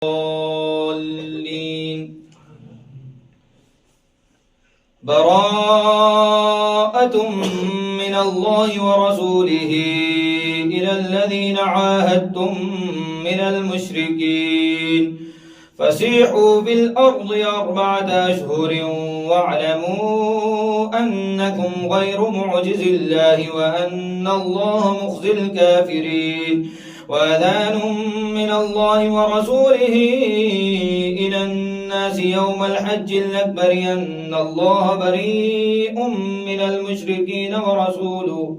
الضالين. براءة من الله ورسوله إلى الذين عاهدتم من المشركين فسيحوا في الأرض 4 أشهر واعلموا أنكم غير معجز الله وأن الله مخزي الكافرين. وأذان من الله ورسوله إلى الناس يوم الحج الأكبر أن الله بريء من المشركين ورسوله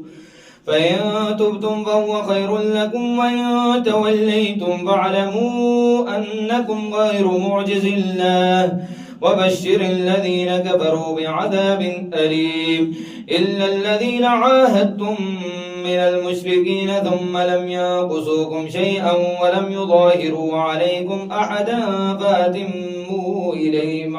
فإن تبتم فهو خير لكم وإن توليتم فاعلموا أنكم غير معجز الله وبشر الذين كفروا بعذاب أليم. إلا الذين عاهدتم من المشركين ثم لم ينقصوكم شيئا ولم يظاهروا عليكم أحدا فأتموا إليهم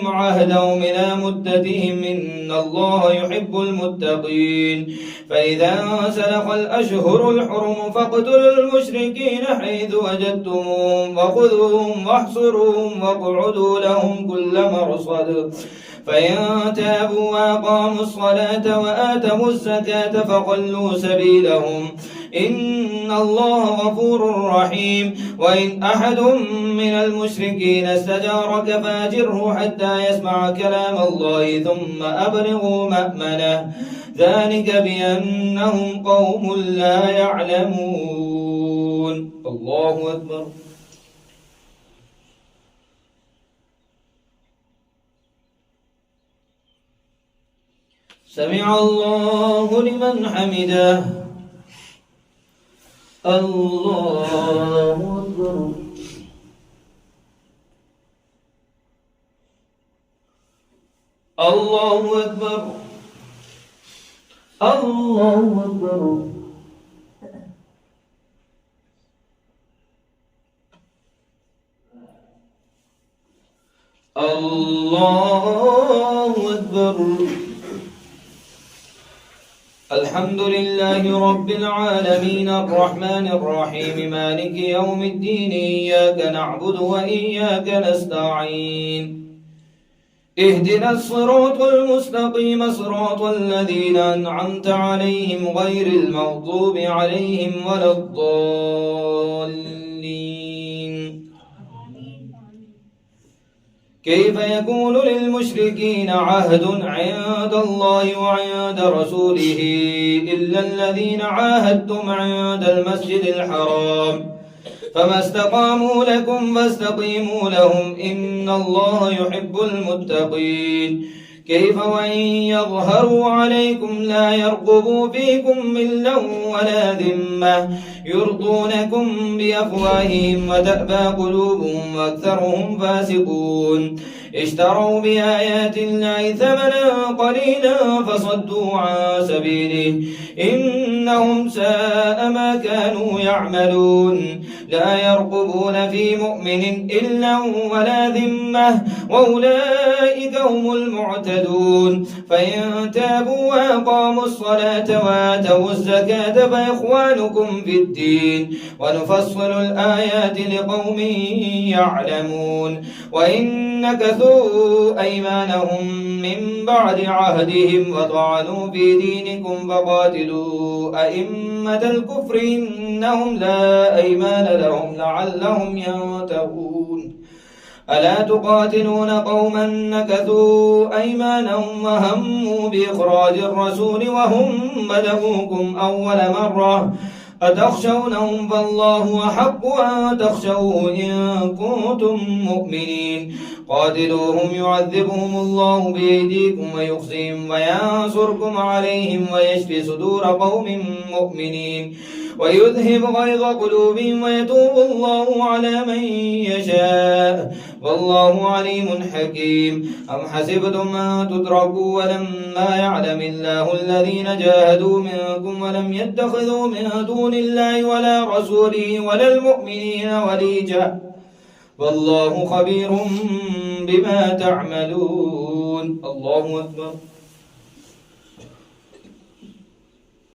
عهدهم إلى مدتهم إن الله يحب المتقين. فإذا انسلخ الأشهر الحرم فاقتلوا المشركين حيث وجدتموهم فخذوهم واحصروهم واقعدوا لهم كل مرصد فإن تابوا وأقاموا الصلاة وآتوا الزكاة فخلوا سبيلهم إن الله غفور رحيم. وإن أحد من المشركين استجارك فأجره حتى يسمع كلام الله ثم أبلغوا مأمنه ذلك بأنهم قوم لا يعلمون. الله أكبر. سمع الله لمن حمده. الله أكبر. الله أكبر. الله أكبر. الله أكبر. الحمد لله رب العالمين الرحمن الرحيم مالك يوم الدين إياك نعبد وإياك نستعين اهدنا الصراط المستقيم صراط الذين أنعمت عليهم غير المغضوب عليهم ولا الضالين. كيف يكون للمشركين عهد عند الله وعند رسوله إلا الذين عاهدتم عند المسجد الحرام فما استقاموا لكم فاستقيموا لهم إن الله يحب المتقين. كيف وإن يظهروا عليكم لا يرقبوا فيكم ملا ولا ذمة يرضونكم بأفواههم وتأبى قلوبهم وأكثرهم فاسقون. اشتروا بآيات الله ثمنا قليلا فصدوا عن سبيله إنهم ساء ما كانوا يعملون. لا يرقبون في مؤمن إلا ولا ذمة وأولئك هم المعتدون. فإن تابوا وأقاموا الصلاة وآتوا الزكاة فإخوانكم في الدين ونفصل الآيات لقوم يعلمون. وإن نكثوا أيمانهم من بعد عهدهم وطعنوا في دينكم فقاتلوا أئمة الكفر إنهم لا أيمان لهم لعلهم ينتهون. ألا تقاتلون قوما نكثوا أيمانهم وهموا بإخراج الرسول وهم بدؤوكم أول مرة أتخشونهم فالله أحق أن تخشوه إن كنتم مؤمنين. قاتلوهم يعذبهم الله بأيديكم ويخزيهم وينصركم عليهم ويشفي صدور قوم مؤمنين ويذهب غيظ قلوبهم ويتوب الله على من يشاء والله عليم حكيم. أم حسبتم أن تتركوا ولما يعلم الله الذين جاهدوا منكم ولم يتخذوا من دون الله ولا رسوله ولا المؤمنين وليجا والله خبير بما تعملون. الله أكبر.